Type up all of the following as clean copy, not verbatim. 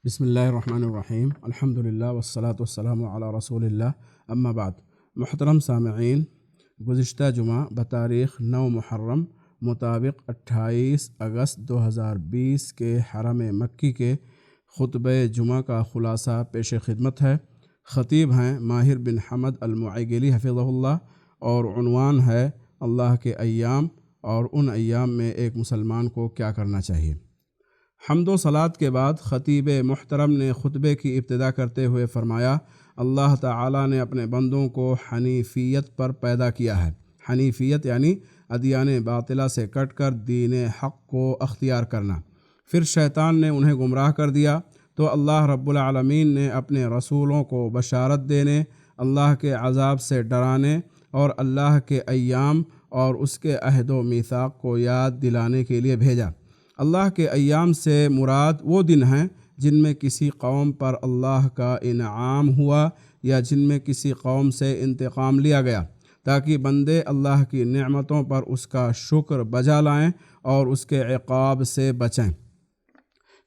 بسم اللہ الرحمن الرحیم الحمدللہ والصلاۃ والسلام علی رسول اللہ اما بعد۔ محترم سامعین، گزشتہ جمعہ بتاریخ 9 محرم مطابق 28 اگست 2020 کے حرم مکی کے خطبہ جمعہ کا خلاصہ پیش خدمت ہے۔ خطیب ہیں ماہر بن حمد المعیگلی حفظہ اللہ، اور عنوان ہے اللہ کے ایام اور ان ایام میں ایک مسلمان کو کیا کرنا چاہیے۔ حمد و صلات کے بعد خطیب محترم نے خطبے کی ابتدا کرتے ہوئے فرمایا، اللہ تعالیٰ نے اپنے بندوں کو حنیفیت پر پیدا کیا ہے۔ حنیفیت یعنی ادیان باطلہ سے کٹ کر دین حق کو اختیار کرنا۔ پھر شیطان نے انہیں گمراہ کر دیا تو اللہ رب العالمین نے اپنے رسولوں کو بشارت دینے، اللہ کے عذاب سے ڈرانے اور اللہ کے ایام اور اس کے عہد و میثاق کو یاد دلانے کے لیے بھیجا۔ اللہ کے ایام سے مراد وہ دن ہیں جن میں کسی قوم پر اللہ کا انعام ہوا یا جن میں کسی قوم سے انتقام لیا گیا، تاکہ بندے اللہ کی نعمتوں پر اس کا شکر بجا لائیں اور اس کے عقاب سے بچیں۔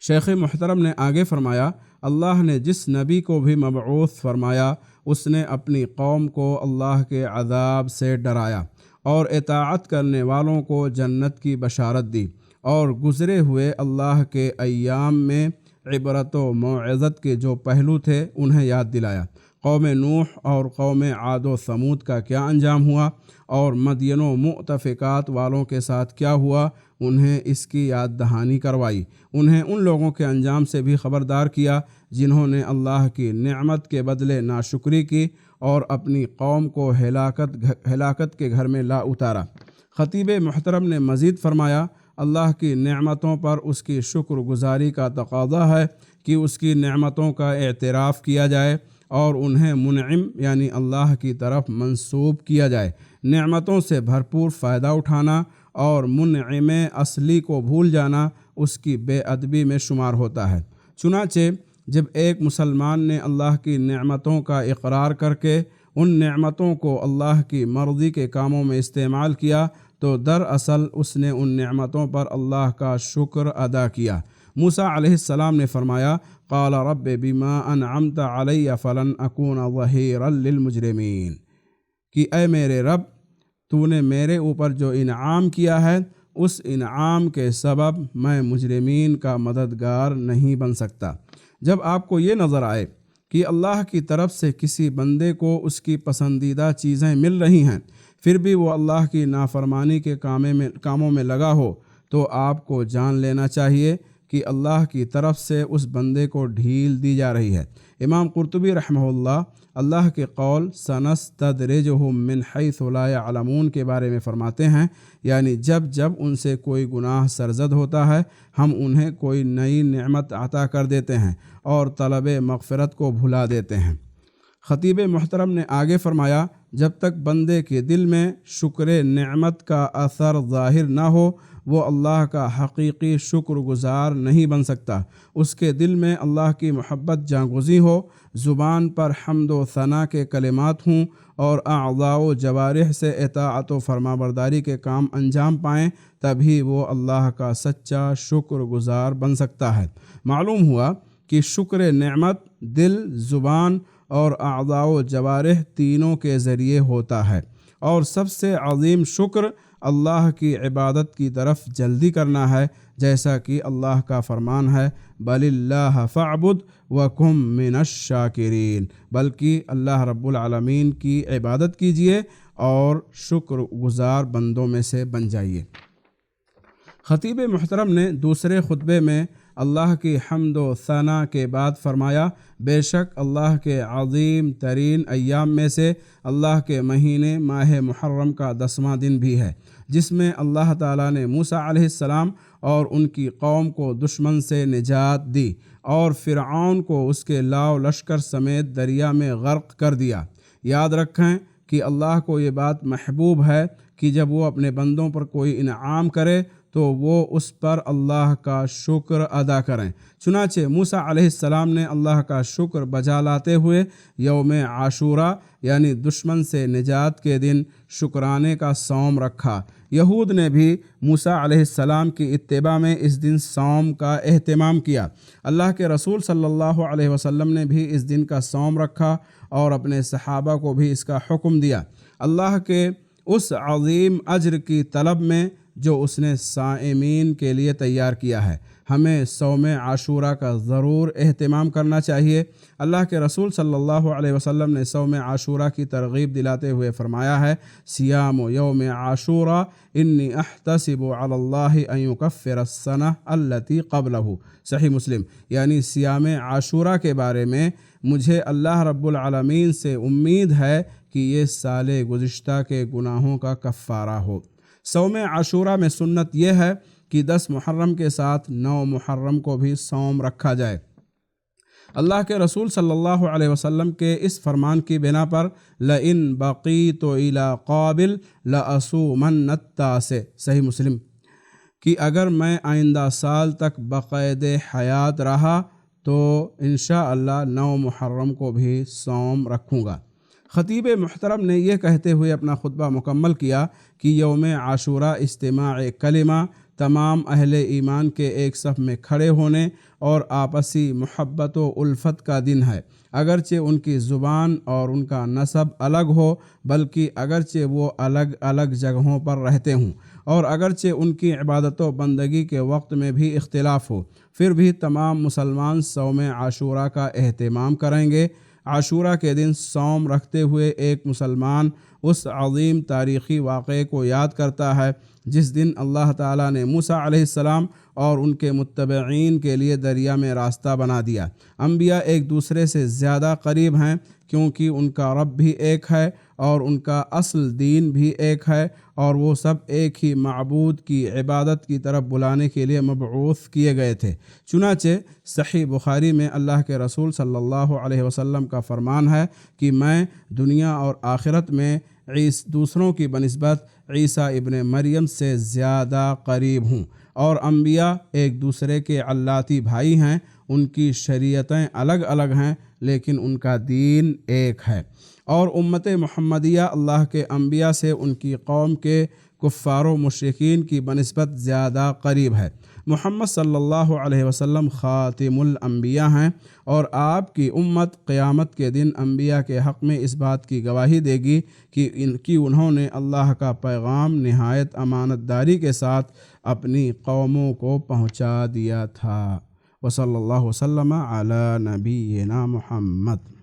شیخ محترم نے آگے فرمایا، اللہ نے جس نبی کو بھی مبعوث فرمایا اس نے اپنی قوم کو اللہ کے عذاب سے ڈرایا اور اطاعت کرنے والوں کو جنت کی بشارت دی، اور گزرے ہوئے اللہ کے ایام میں عبرت و موعظت کے جو پہلو تھے انہیں یاد دلایا۔ قوم نوح اور قوم عاد و ثمود کا کیا انجام ہوا اور مدین و مؤتفقات والوں کے ساتھ کیا ہوا، انہیں اس کی یاد دہانی کروائی۔ انہیں ان لوگوں کے انجام سے بھی خبردار کیا جنہوں نے اللہ کی نعمت کے بدلے ناشکری کی اور اپنی قوم کو ہلاکت کے گھر میں لا اتارا۔ خطیب محترم نے مزید فرمایا، اللہ کی نعمتوں پر اس کی شکر گزاری کا تقاضا ہے کہ اس کی نعمتوں کا اعتراف کیا جائے اور انہیں منعم یعنی اللہ کی طرف منسوب کیا جائے۔ نعمتوں سے بھرپور فائدہ اٹھانا اور منعم اصلی کو بھول جانا اس کی بے ادبی میں شمار ہوتا ہے۔ چنانچہ جب ایک مسلمان نے اللہ کی نعمتوں کا اقرار کر کے ان نعمتوں کو اللہ کی مرضی کے کاموں میں استعمال کیا تو دراصل اس نے ان نعمتوں پر اللہ کا شکر ادا کیا۔ موسیٰ علیہ السلام نے فرمایا، قال رب بما انعمت علی فلن اکون ظہیرا للمجرمین، کہ اے میرے رب، تو نے میرے اوپر جو انعام کیا ہے اس انعام کے سبب میں مجرمین کا مددگار نہیں بن سکتا۔ جب آپ کو یہ نظر آئے کہ اللہ کی طرف سے کسی بندے کو اس کی پسندیدہ چیزیں مل رہی ہیں پھر بھی وہ اللہ کی نافرمانی کے کاموں میں لگا ہو، تو آپ کو جان لینا چاہیے کہ اللہ کی طرف سے اس بندے کو ڈھیل دی جا رہی ہے۔ امام قرطبی رحمہ اللہ اللہ کے قول سنستدرجہم من حیث لا یعلمون کے بارے میں فرماتے ہیں، یعنی جب جب ان سے کوئی گناہ سرزد ہوتا ہے ہم انہیں کوئی نئی نعمت عطا کر دیتے ہیں اور طلب مغفرت کو بھلا دیتے ہیں۔ خطیب محترم نے آگے فرمایا، جب تک بندے کے دل میں شکر نعمت کا اثر ظاہر نہ ہو وہ اللہ کا حقیقی شکر گزار نہیں بن سکتا۔ اس کے دل میں اللہ کی محبت جاگزی ہو، زبان پر حمد و ثنا کے کلمات ہوں اور اعضاء و جوارح سے اطاعت و فرمانبرداری کے کام انجام پائیں، تبھی وہ اللہ کا سچا شکر گزار بن سکتا ہے۔ معلوم ہوا کہ شکر نعمت دل، زبان اور اعضاء و جوارح تینوں کے ذریعے ہوتا ہے، اور سب سے عظیم شکر اللہ کی عبادت کی طرف جلدی کرنا ہے، جیسا کہ اللہ کا فرمان ہے، بل اللہ فاعبد وکن من الشاکرین، بلکہ اللہ رب العالمین کی عبادت کیجیے اور شکر گزار بندوں میں سے بن جائیے۔ خطیب محترم نے دوسرے خطبے میں اللہ کی حمد و ثنا کے بعد فرمایا، بے شک اللہ کے عظیم ترین ایام میں سے اللہ کے مہینے ماہ محرم کا 10واں دن بھی ہے، جس میں اللہ تعالیٰ نے موسیٰ علیہ السلام اور ان کی قوم کو دشمن سے نجات دی اور فرعون کو اس کے لاؤ لشکر سمیت دریا میں غرق کر دیا۔ یاد رکھیں کہ اللہ کو یہ بات محبوب ہے کہ جب وہ اپنے بندوں پر کوئی انعام کرے تو وہ اس پر اللہ کا شکر ادا کریں۔ چنانچہ موسیٰ علیہ السلام نے اللہ کا شکر بجا لاتے ہوئے یوم عاشورہ یعنی دشمن سے نجات کے دن شکرانے کا صوم رکھا۔ یہود نے بھی موسیٰ علیہ السلام کی اتباع میں اس دن صوم کا اہتمام کیا۔ اللہ کے رسول صلی اللہ علیہ وسلم نے بھی اس دن کا صوم رکھا اور اپنے صحابہ کو بھی اس کا حکم دیا۔ اللہ کے اس عظیم اجر کی طلب میں جو اس نے صائمین کے لیے تیار کیا ہے، ہمیں صوم عاشورہ کا ضرور اہتمام کرنا چاہیے۔ اللہ کے رسول صلی اللہ علیہ وسلم نے صوم عاشورہ کی ترغیب دلاتے ہوئے فرمایا ہے، صیام یوم عاشورہ انی احتسب علی اللہ ان یکفر السنہ التی قبلہ، صحیح مسلم۔ یعنی صیام عاشورہ کے بارے میں مجھے اللہ رب العالمین سے امید ہے کہ یہ سال گزشتہ کے گناہوں کا کفارہ ہو۔ صوم عاشورہ میں سنت یہ ہے کہ 10 محرم کے ساتھ 9 محرم کو بھی صوم رکھا جائے۔ اللہ کے رسول صلی اللہ علیہ وسلم کے اس فرمان کی بنا پر لئن بقیت الی قابل لأصومن التاسع، صحیح مسلم، کہ اگر میں آئندہ سال تک بقید حیات رہا تو انشاءاللہ 9 محرم کو بھی صوم رکھوں گا۔ خطیب محترم نے یہ کہتے ہوئے اپنا خطبہ مکمل کیا کہ یوم عاشورہ اجتماع کلمہ، تمام اہل ایمان کے ایک صف میں کھڑے ہونے اور آپسی محبت و الفت کا دن ہے۔ اگرچہ ان کی زبان اور ان کا نسب الگ ہو، بلکہ اگرچہ وہ الگ الگ جگہوں پر رہتے ہوں، اور اگرچہ ان کی عبادت و بندگی کے وقت میں بھی اختلاف ہو، پھر بھی تمام مسلمان صوم عاشورہ کا اہتمام کریں گے۔ عاشورہ کے دن صوم رکھتے ہوئے ایک مسلمان اس عظیم تاریخی واقعے کو یاد کرتا ہے جس دن اللہ تعالیٰ نے موسیٰ علیہ السلام اور ان کے متبعین کے لیے دریا میں راستہ بنا دیا۔ انبیاء ایک دوسرے سے زیادہ قریب ہیں کیونکہ ان کا رب بھی ایک ہے اور ان کا اصل دین بھی ایک ہے، اور وہ سب ایک ہی معبود کی عبادت کی طرف بلانے کے لیے مبعوث کیے گئے تھے۔ چنانچہ صحیح بخاری میں اللہ کے رسول صلی اللہ علیہ وسلم کا فرمان ہے کہ میں دنیا اور آخرت میں دوسروں کی بنسبت عیسیٰ ابن مریم سے زیادہ قریب ہوں، اور انبیاء ایک دوسرے کے علاتی بھائی ہیں، ان کی شریعتیں الگ الگ ہیں لیکن ان کا دین ایک ہے، اور امت محمدیہ اللہ کے انبیاء سے ان کی قوم کے کفار و مشرکین کی بنسبت زیادہ قریب ہے۔ محمد صلی اللہ علیہ وسلم خاتم الانبیاء ہیں، اور آپ کی امت قیامت کے دن انبیاء کے حق میں اس بات کی گواہی دے گی کہ انہوں نے اللہ کا پیغام نہایت امانت داری کے ساتھ اپنی قوموں کو پہنچا دیا تھا۔ وصلی اللہ وسلم علی نبینا محمد۔